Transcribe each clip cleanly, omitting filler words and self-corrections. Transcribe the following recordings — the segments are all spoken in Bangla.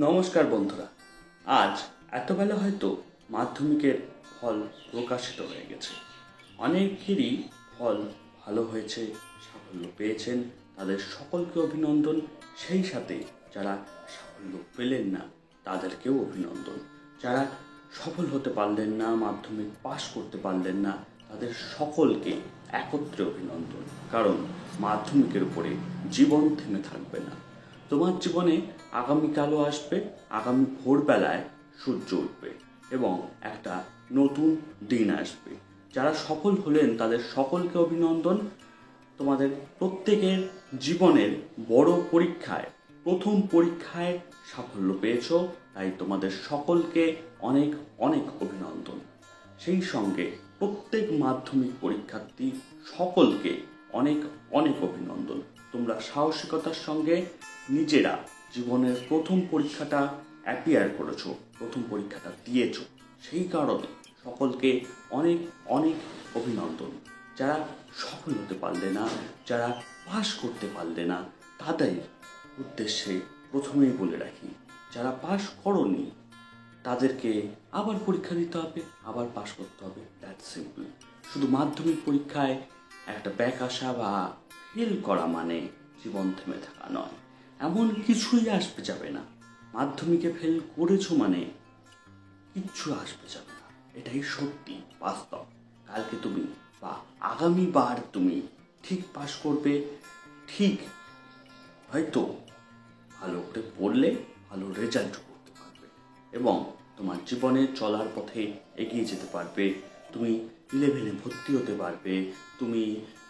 নমস্কার বন্ধুরা। আজ এতবেলা হয়তো মাধ্যমিকের ফল প্রকাশিত হয়ে গেছে। অনেকেরই ফল ভালো হয়েছে, সাফল্য পেয়েছেন, তাদের সকলকে অভিনন্দন। সেই সাথে যারা সাফল্য পেলেন না তাদেরকেও অভিনন্দন। যারা সফল হতে পারলেন না, মাধ্যমিক পাশ করতে পারলেন না, তাদের সকলকে একত্রে অভিনন্দন। কারণ মাধ্যমিকের উপরে জীবন থেমে থাকবে না। তোমার জীবনে আগামীকালও আসবে, আগামী ভোরবেলায় সূর্য উঠবে এবং একটা নতুন দিন আসবে। যারা সফল হলেন তাদের সকলকে অভিনন্দন। তোমাদের প্রত্যেকের জীবনের বড় পরীক্ষায়, প্রথম পরীক্ষায় সাফল্য পেয়েছ, তাই তোমাদের সকলকে অনেক অনেক অভিনন্দন। সেই সঙ্গে প্রত্যেক মাধ্যমিক পরীক্ষার্থী সকলকে অনেক অনেক অভিনন্দন। তোমরা সাহসিকতার সঙ্গে নিজেরা জীবনের প্রথম পরীক্ষাটা অ্যাপিয়ার করেছো, প্রথম পরীক্ষাটা দিয়েছো। সেই কারণে সকলকে অনেক অনেক অভিনন্দন। যারা সফল হতে পারলে না, যারা পাশ করতে পারলে না, তাদের উদ্দেশ্যে প্রথমেই বলে রাখি, যারা পাশ করোনি তাদেরকে আবার পরীক্ষা দিতে হবে, আবার পাশ করতে হবে। That simple. শুধু মাধ্যমিক পরীক্ষায় একটা ব্যাক আসা বা ফেল করা মানে জীবন থেমে থাকা নয়। এমন কিছুই আসবে যাবে না। মাধ্যমিকে ফেল করেছো মানে কিচ্ছু আসবে যাবে না। এটাই সত্যি, বাস্তব। কালকে তুমি বা আগামীবার তুমি ঠিক পাশ করবে, ঠিক হয়তো ভালো করে পড়লে ভালো রেজাল্ট করতে পারবে এবং তোমার জীবনে চলার পথে এগিয়ে যেতে পারবে। তুমি 11-এ ভর্তি হতে পারবে, তুমি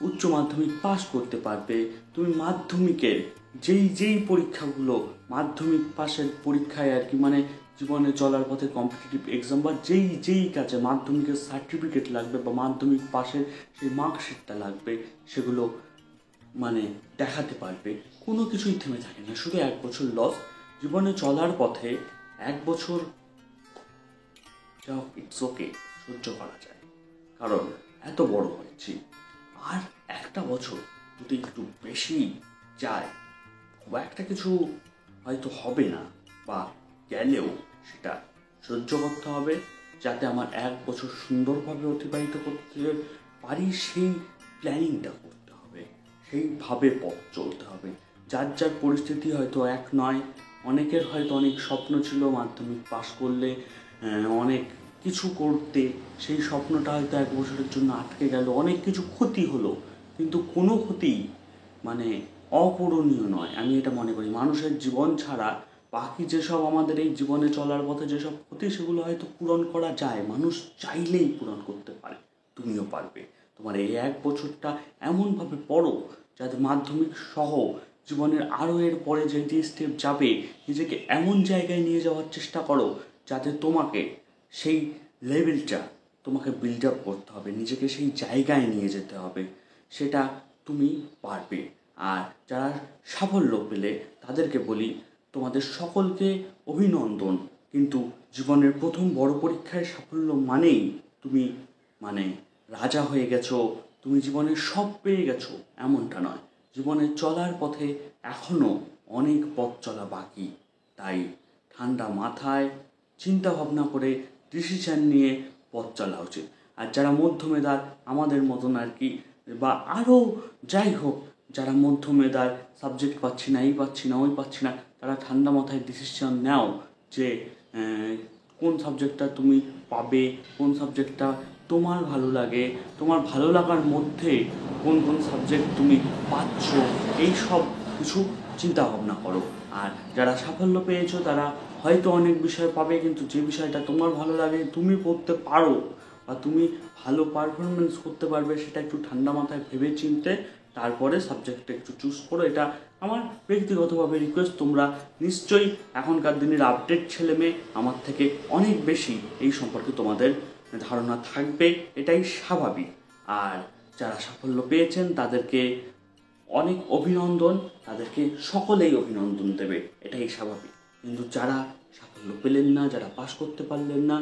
উচ্চ মাধ্যমিক পাস করতে পারবে, তুমি মাধ্যমিকের যেই পরীক্ষাগুলো মাধ্যমিক পাশের পরীক্ষায় আর কি, মানে জীবনে চলার পথে কম্পিটিটিভ এক্সাম বা যেই কাজে মাধ্যমিকের সার্টিফিকেট লাগবে বা মাধ্যমিক পাশের সেই মার্কশিটটা লাগবে, সেগুলো মানে দেখাতে পারবে। কোনো কিছুই থেমে থাকে না, শুধু 1 বছর লস। জীবনে চলার পথে 1 বছর যাও, ইটস ওকে, সহ্য করা যায়। কারণ এত বড় হয়েছি, আর একটা বছর যদি একটু বেশি যায় বা একটা কিছু হয়তো হবে না বা গেলেও সেটা সহ্য করতে হবে, যাতে আমার 1 বছর সুন্দরভাবে অতিবাহিত করতে পারি। সেই প্ল্যানিংটা করতে হবে, সেইভাবে পথ চলতে হবে। যার যার পরিস্থিতি হয়তো এক নয়। অনেকের হয়তো অনেক স্বপ্ন ছিল মাধ্যমিক পাশ করলে অনেক কিছু করতে, সেই স্বপ্নটা হয়তো 1 বছরের জন্য আটকে গেল, অনেক কিছু ক্ষতি হলো, কিন্তু কোনো ক্ষতি মানে অপূরণীয় নয়। আমি এটা মনে করি, মানুষের জীবন ছাড়া বাকি যেসব আমাদের এই জীবনে চলার পথে যেসব ক্ষতি, সেগুলো হয়তো পূরণ করা যায়, মানুষ চাইলেই পূরণ করতে পারে। তুমিও পারবে। তোমার এই 1 বছরটা এমনভাবে পড়ো যাতে মাধ্যমিক সহ জীবনের আরও এর পরে যে স্টেপ যাবে, নিজেকে এমন জায়গায় নিয়ে যাওয়ার চেষ্টা করো যাতে তোমাকে সেই লেভেলটা তোমাকে বিল্ড আপ করতে হবে, নিজেকে সেই জায়গায় নিয়ে যেতে হবে। সেটা তুমি পারবে। আর যারা সাফল্য পেলে তাদেরকে বলি, তোমাদের সকলকে অভিনন্দন। কিন্তু জীবনের প্রথম বড় পরীক্ষায় সাফল্য মানেই তুমি মানে রাজা হয়ে গেছো, তুমি জীবনে সব পেয়ে গেছো, এমনটা নয়। জীবনে চলার পথে এখনও অনেক পথ চলা বাকি। তাই ঠান্ডা মাথায় চিন্তা ভাবনা করে ডিসিশান নিয়ে পথ চলা উচিত। আর যারা মধ্যমেধার আমাদের মতন আর কি, বা আরও যাই হোক, যারা মধ্যমেধার সাবজেক্ট পাচ্ছি না, এই পাচ্ছি না, ওই পাচ্ছি না, তারা ঠান্ডা মাথায় ডিসিশন নাও যে কোন সাবজেক্টটা তুমি পাবে, কোন সাবজেক্টটা তোমার ভালো লাগে, তোমার ভালো লাগার মধ্যে কোন কোন সাবজেক্ট তুমি পাচ্ছ, এই সব কিছু চিন্তা ভাবনা করো। আর যারা সাফল্য পেয়েছো তারা হয়তো অনেক বিষয় পাবে, কিন্তু যে বিষয়টা তোমার ভালো লাগে, তুমি পড়তে পারো বা তুমি ভালো পারফরমেন্স করতে পারবে, সেটা একটু ঠান্ডা মাথায় ভেবে চিনতে তারপরে সাবজেক্টটা একটু চুজ করো। এটা আমার ব্যক্তিগতভাবে রিকোয়েস্ট। তোমরা নিশ্চয়ই এখনকার দিনের আপডেট ছেলে মেয়ে, আমার থেকে অনেক বেশি এই সম্পর্কে তোমাদের ধারণা থাকবে, এটাই স্বাভাবিক। আর যারা সাফল্য পেয়েছেন তাদেরকে অনেক অভিনন্দন, তাদেরকে সকলেই অভিনন্দন দেবে, এটাই স্বাভাবিক। কিন্তু যারা সাফল্য পেলেন না, যারা পাশ করতে পারলেন না,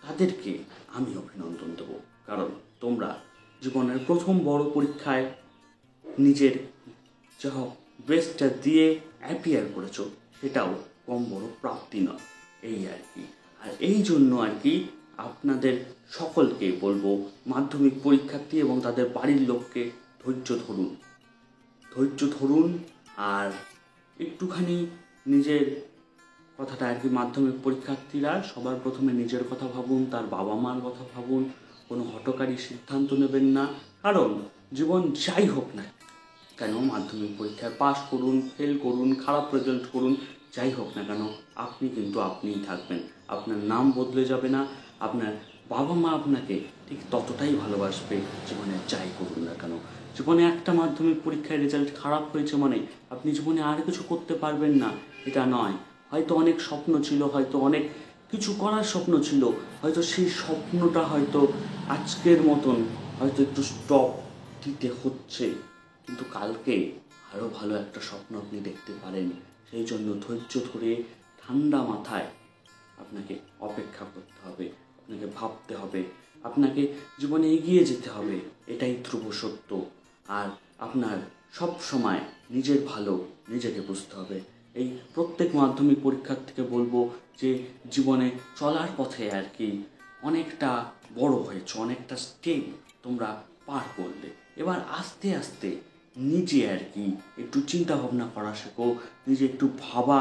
তাদেরকে আমি অভিনন্দন দেবো। কারণ তোমরা জীবনের প্রথম বড় পরীক্ষায় নিজের যা বেস্টটা দিয়ে অ্যাপিয়ার করেছো, সেটাও কম বড় প্রাপ্তি নয়, এই আর কি। আর এই জন্য আর কি আপনাদের সকলকে বলবো, মাধ্যমিক পরীক্ষার্থী এবং তাদের বাড়ির লোককে ধৈর্য ধরুন। আর একটুখানি নিজের কথাটা আর কি, মাধ্যমিক পরীক্ষার্থীরা সবার প্রথমে নিজের কথা ভাবুন, তার বাবা মার কথা ভাবুন। কোনো হঠকারী সিদ্ধান্ত নেবেন না, কারণ জীবন যাই হোক না কেন, মাধ্যমিক পরীক্ষায় পাশ করুন, ফেল করুন, খারাপ রেজাল্ট করুন, যাই হোক না কেন আপনি কিন্তু আপনিই থাকবেন। আপনার নাম বদলে যাবে না, আপনার বাবা মা আপনাকে ঠিক ততটাই ভালোবাসবে জীবনে যাই করুন না কেন। জীবনে একটা মাধ্যমিক পরীক্ষায় রেজাল্ট খারাপ হয়েছে মানে আপনি জীবনে আর কিছু করতে পারবেন না এটা নয়। হয়তো অনেক স্বপ্ন ছিল, হয়তো অনেক কিছু করার স্বপ্ন ছিল, হয়তো সেই স্বপ্নটা হয়তো আজকের মতন হয়তো একটু স্টপ দিতে হচ্ছে, কিন্তু কালকে আরও ভালো একটা স্বপ্ন আপনি দেখতে পারেন। সেই জন্য ধৈর্য ধরে ঠান্ডা মাথায় আপনাকে অপেক্ষা করতে হবে, আপনাকে ভাবতে হবে, আপনাকে জীবনে এগিয়ে যেতে হবে, এটাই ধ্রুব সত্য। আর আপনার সব সময় নিজের ভালো নিজেকে বুঝতে হবে। এই প্রত্যেক মাধ্যমিক পরীক্ষার্থীকে বলবো যে জীবনে চলার পথে আর কি অনেকটা বড় হয়েছে, অনেকটা স্টেপ তোমরা পার করলে। এবার আস্তে আস্তে নিজে আর কি একটু চিন্তা ভাবনা করা শেখো, নিজে একটু ভাবা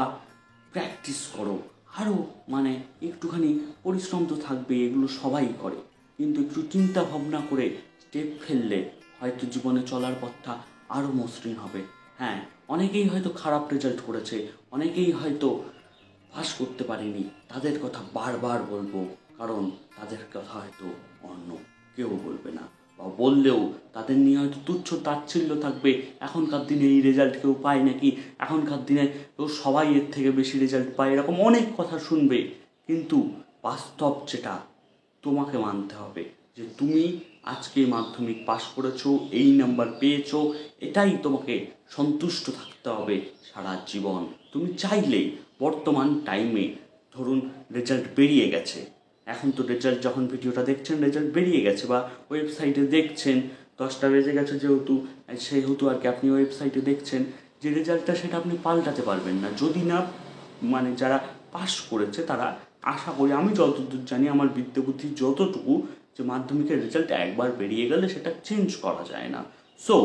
প্র্যাকটিস করো। আরও মানে একটুখানি পরিশ্রম তো থাকবে, এগুলো সবাই করে, কিন্তু একটু চিন্তা ভাবনা করে স্টেপ ফেললে হয়তো জীবনে চলার পথটা আরও মসৃণ হবে। হ্যাঁ, অনেকেই হয়তো খারাপ রেজাল্ট করেছে, অনেকেই হয়তো পাস করতে পারেনি, তাদের কথা বারবার বলবো, কারণ তাদের কথা হয়তো অন্য কেউ বলবে না, বা বললেও তাদের নিয়ে হয়তো তুচ্ছ তাচ্ছিল্য থাকবে। এখনকার দিনে এই রেজাল্ট কেউ পায় নাকি, এখনকার দিনে তো সবাই এর থেকে বেশি রেজাল্ট পায়, এরকম অনেক কথা শুনবে। কিন্তু বাস্তব যেটা তোমাকে মানতে হবে যে তুমি আজকে মাধ্যমিক পাস করেছো, এই নাম্বার পেয়েছো, এটাই তোমাকে সন্তুষ্ট থাকতে হবে সারা জীবন। তুমি চাইলেই বর্তমান টাইমে ধরুন রেজাল্ট বেরিয়ে গেছে, এখন তো রেজাল্ট যখন ভিডিওটা দেখছেন রেজাল্ট বেরিয়ে গেছে বা ওয়েবসাইটে দেখছেন, 10টা বেজে গেছে সেহেতু আর কি আপনি ওয়েবসাইটে দেখছেন যে রেজাল্টটা, সেটা আপনি পাল্টাতে পারবেন না যদি না মানে যারা পাস করেছে তারা, আশা করি আমি যতদূর জানি, আমার বিদ্যে বুদ্ধি যতটুকু, যে মাধ্যমিকের রেজাল্ট একবার বেরিয়ে গেলে সেটা চেঞ্জ করা যায় না। সো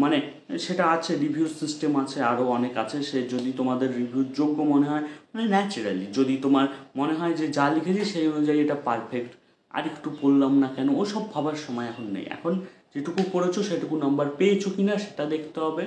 মানে সেটা আছে, রিভিউ সিস্টেম আছে, আরও অনেক আছে। সে যদি তোমাদের রিভিউর যোগ্য মনে হয়, মানে ন্যাচারালি যদি তোমার মনে হয় যে যা লিখেছি সেই অনুযায়ী এটা পারফেক্ট, আর একটু পড়লাম না কেন, ওসব ভাবার সময় এখন নেই। এখন যেটুকু পড়েছো সেটুকু নাম্বার পেয়েছো কি না সেটা দেখতে হবে।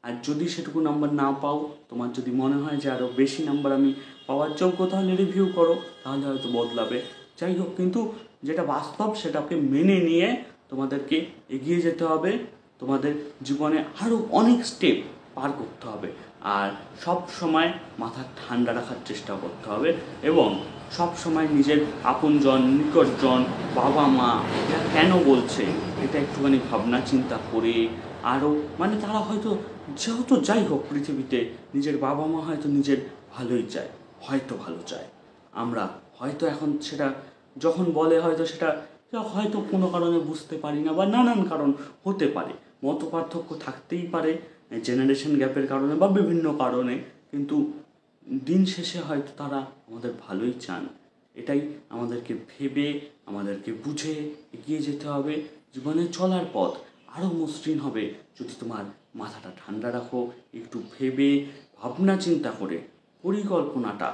আর যদি সেটুকু নাম্বার না পাও, তোমার যদি মনে হয় যে আরও বেশি নাম্বার আমি পাওয়ার যোগ্য, তাহলে রিভিউ করো, তাহলে হয়তো বদলাবে। যাই হোক, কিন্তু যেটা বাস্তব সেটাকে মেনে নিয়ে তোমাদেরকে এগিয়ে যেতে হবে, তোমাদের জীবনে আরও অনেক স্টেপ পার করতে হবে। আর সব সময় মাথা ঠান্ডা রাখার চেষ্টা করতে হবে, এবং সব সময় নিজের আপনজন, নিকটজন, বাবা মা এরা কেন বলছে এটা একটুখানি ভাবনা চিন্তা করে, আরও মানে তারা হয়তো যেহেতু যাই হোক পৃথিবীতে নিজের বাবা মা হয়তো নিজের ভালোই চায়, হয়তো ভালো চায়। আমরা হয়তো এখন সেটা যখন বলে হয়তো সেটা হয়তো কোনো কারণে বুঝতে পারি না, বা নানান কারণ হতে পারে, মত পার্থক্য থাকতেই পারে, জেনারেশন গ্যাপের কারণে বা বিভিন্ন কারণে, কিন্তু দিন শেষে হয়তো তারা আমাদের ভালোই চান। এটাই আমাদেরকে ভেবে, আমাদেরকে বুঝে এগিয়ে যেতে হবে। জীবনে চলার পথ আরও মসৃণ হবে যদি তোমার মাথাটা ঠান্ডা রাখো, একটু ভেবে ভাবনা চিন্তা করে পরিকল্পনাটা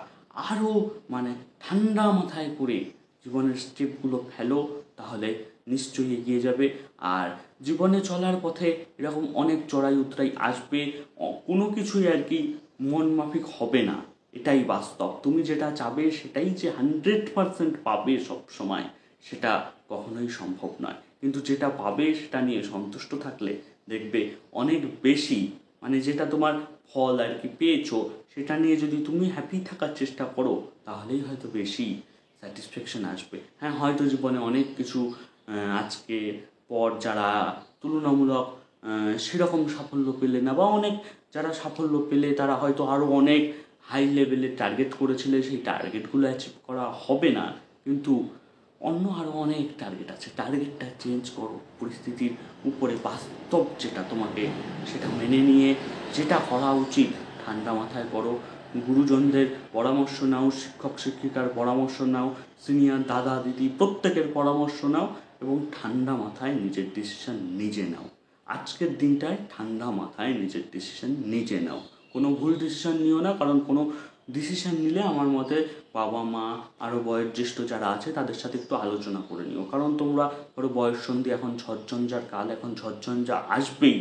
আরও মানে ঠান্ডা মাথায় করে জীবনের স্টেপগুলো ফেলো, তাহলে নিশ্চয়ই এগিয়ে যাবে। আর জীবনে চলার পথে এরকম অনেক চড়াই উতরাই আসবে, কোনো কিছুই আর কি মন মাফিক হবে না, এটাই বাস্তব। তুমি যেটা চাবে সেটাই যে 100% পাবে সব সময়, সেটা কখনোই সম্ভব নয়। কিন্তু যেটা পাবে সেটা নিয়ে সন্তুষ্ট থাকলে দেখবে অনেক বেশি, মানে যেটা তোমার ফল আর কি পেয়েছো সেটা নিয়ে যদি তুমি হ্যাপি থাকার চেষ্টা করো, তাহলেই হয়তো বেশি স্যাটিসফ্যাকশন আসবে। হ্যাঁ, হয়তো জীবনে অনেক কিছু আজকে পর যারা তুলনামূলক সেরকম সাফল্য পেলে না, বা অনেক যারা সাফল্য পেলে তারা হয়তো আরও অনেক হাই লেভেলের টার্গেট করেছিলে, সেই টার্গেটগুলো অ্যাচিভ করা হবে না, কিন্তু অন্য আরও অনেক টার্গেট আছে। টার্গেটটা চেঞ্জ করো, পরিস্থিতির উপরে বাস্তব যেটা তোমাকে সেটা মেনে নিয়ে যেটা করা উচিত ঠান্ডা মাথায় করো, গুরুজনদের পরামর্শ নাও, শিক্ষক শিক্ষিকার পরামর্শ নাও, সিনিয়র দাদা দিদি প্রত্যেকের পরামর্শ নাও এবং ঠান্ডা মাথায় নিজের ডিসিশন নিজে নাও। আজকের দিনটায় ঠান্ডা মাথায় নিজের ডিসিশন নিজে নাও। কোনো ভুল ডিসিশন নিও না, কারণ কোনো ডিসিশন নিলে আমার মতে বাবা মা আরও বয়োজ্যেষ্ঠ যারা আছে তাদের সাথে একটু আলোচনা করে নিও। কারণ তোমরা ধরো বয়ঃসন্ধি, এখন ঝড়ঝঞ্ঝার কাল, এখন ঝড়ঝঞ্ঝা আসবেই।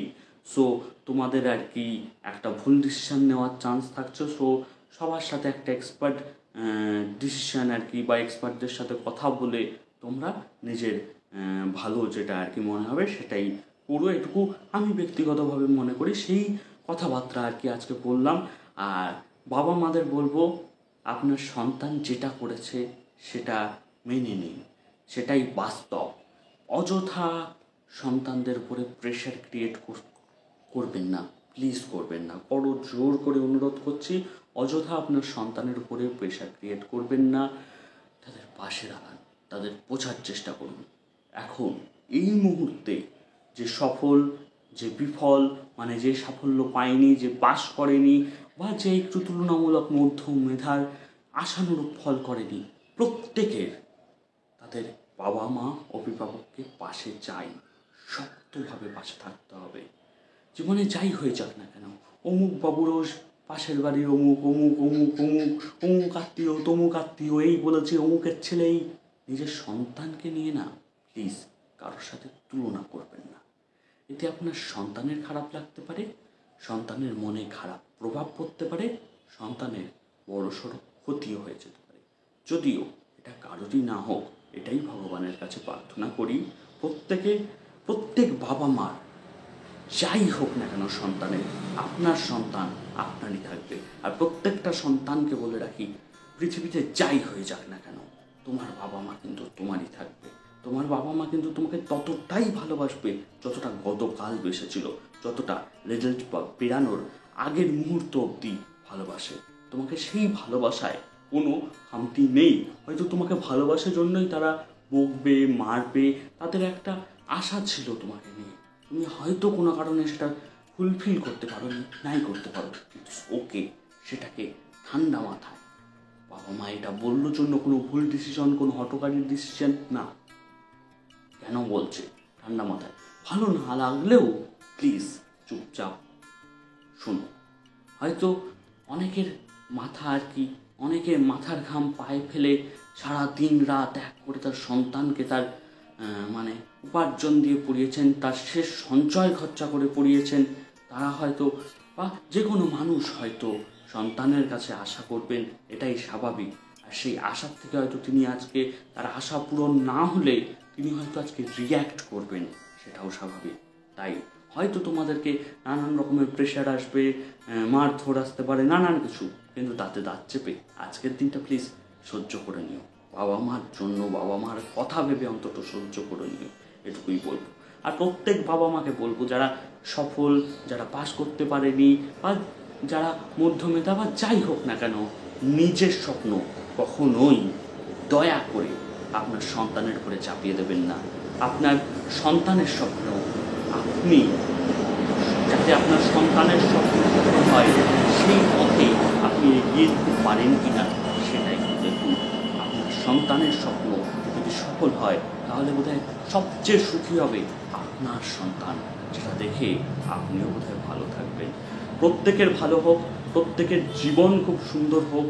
সো তোমাদের আর কি একটা ভুল ডিসিশান নেওয়ার চান্স থাকছে। সো সবার সাথে একটা এক্সপার্ট ডিসিশান আর কি, বা এক্সপার্টদের সাথে কথা বলে তোমরা নিজের ভালো যেটা আর কি মনে হবে সেটাই করো। এটুকু আমি ব্যক্তিগতভাবে মনে করি, সেই কথাবার্তা আর কি আজকে বললাম। আর বাবা মাদের বলবো, আপনার সন্তান যেটা করেছে সেটা মেনে নিন, সেটাই বাস্তব। অযথা সন্তানদের উপরে প্রেশার ক্রিয়েট করবেন না, প্লিজ করবেন না। বড় জোর করে অনুরোধ করছি, অযথা আপনার সন্তানের উপরে প্রেশার ক্রিয়েট করবেন না। তাদের পাশে দাঁড়ান, তাদের বোঝার চেষ্টা করুন। এখন এই মুহূর্তে যে সফল, যে বিফল, মানে যে সাফল্য পায়নি, যে পাস করেনি, বা যে একটু তুলনামূলক মধ্যম মেধার আশানুরূপ ফল করেনি, প্রত্যেকের তাদের বাবা মা অভিভাবককে পাশে চাই, শক্তভাবে পাশে থাকতে হবে। জীবনে যাই হয়ে যাক না কেন, অমুক বাবুরও পাশের বাড়ির অমুক অমুক অমুক অমুক অমুক আত্মীয় তমুক আত্মীয় এই বলেছে, অমুকের ছেলেই, নিজের সন্তানকে নিয়ে না প্লিজ কারোর সাথে তুলনা করবেন না। এতে আপনার সন্তানের খারাপ লাগতে পারে, সন্তানের মনে খারাপ প্রভাব পড়তে পারে, সন্তানের বড়সড় ক্ষতিও হয়ে যেতে পারে। যদিও এটা কারোরই না হোক, এটাই ভগবানের কাছে প্রার্থনা করি। প্রত্যেক বাবা মার যাই হোক না কেন সন্তানের, আপনার সন্তান আপনারই থাকবে। আর প্রত্যেকটা সন্তানকে বলে রাখি, পৃথিবীতে যাই হয়ে যাক না কেন, তোমার বাবা মা কিন্তু তোমারই থাকবে। তোমার বাবা মা কিন্তু তোমাকে ততটাই ভালোবাসবে যতটা গতকাল বেসেছিল, যতটা রেজাল্ট বেরানোর আগের মুহূর্ত অবধি ভালোবাসে তোমাকে। সেই ভালোবাসায় কোনো খামতি নেই। হয়তো তোমাকে ভালোবাসার জন্যই তারা বকবে, মারবে, তাদের একটা আশা ছিল তোমাকে নিয়ে। তুমি হয়তো কোনো কারণে সেটা ফুলফিল করতে পারো, নাই করতে পারো, ইটস ওকে। সেটাকে ঠান্ডা মাথায়, বাবা মা এটা বললো জন্য কোনো ভুল ডিসিশন, কোনো হঠকারীর ডিসিশন না, কেন বলছে ঠান্ডা মাথায়, ভালো না লাগলেও প্লিজ চুপচাপ শোনো। হয়তো অনেকের মাথা আর কি, অনেকের মাথার ঘাম পায়ে ফেলে সারা দিন রাত এক করে তার সন্তানকে তার মানে উপার্জন দিয়ে পড়িয়েছেন, তার শেষ সঞ্চয় খরচা করে পড়িয়েছেন। তারা হয়তো, বা যে কোনো মানুষ হয়তো সন্তানের কাছে আশা করবেন, এটাই স্বাভাবিক। আর সেই আশার থেকে হয়তো তিনি আজকে তার আশা পূরণ না হলে তিনি হয়তো আজকে রিয়্যাক্ট করবেন, সেটাও স্বাভাবিক। তাই হয়তো তোমাদেরকে নানান রকমের প্রেশার আসবে, মারধর আসতে পারে, নানান কিছু, কিন্তু তাতে দাঁত চেপে আজকের দিনটা প্লিজ সহ্য করে নিও। বাবা মার জন্য, বাবা মার কথা ভেবে অন্তত সহ্য করে নিও, এটুকুই বলবো। আর প্রত্যেক বাবা মাকে বলবো, যারা সফল, যারা পাস করতে পারেনি, বা যারা মধ্যমেধা, বা যাই হোক না কেন, নিজের স্বপ্ন কখনোই দয়া করে আপনার সন্তানের উপরে চাপিয়ে দেবেন না। আপনার সন্তানের স্বপ্ন আপনি, যাতে আপনার সন্তানের স্বপ্ন সফল হয়, সেই পথে আপনি এগিয়ে দিতে পারেন কিনা সেটাই দেখুন। আপনার সন্তানের স্বপ্ন যদি সফল হয়, তাহলে বোধহয় সবচেয়ে সুখী হবে আপনার সন্তান, যেটা দেখে আপনিও বোধহয় ভালো থাকবেন। প্রত্যেকের ভালো হোক, প্রত্যেকের জীবন খুব সুন্দর হোক,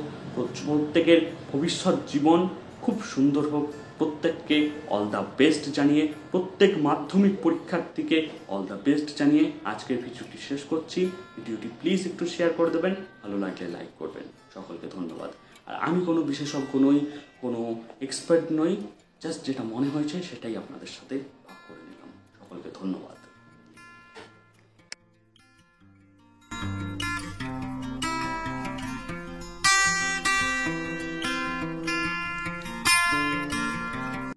প্রত্যেকের ভবিষ্যৎ জীবন খুব সুন্দর হোক। প্রত্যেককে অল দ্য বেস্ট জানিয়ে, প্রত্যেক মাধ্যমিক পরীক্ষার্থীকে অল দ্য বেস্ট জানিয়ে আজকের ভিডিওটি শেষ করছি। ভিডিওটি প্লিজ একটু শেয়ার করে দেবেন, ভালো লাগলে লাইক করবেন। সকলকে ধন্যবাদ। আর আমি কোনো বিশেষজ্ঞ নই, কোনো এক্সপার্ট নই, জাস্ট যেটা মনে হয়েছে সেটাই আপনাদের সাথে ভাগ করে নিলাম। সকলকে ধন্যবাদ।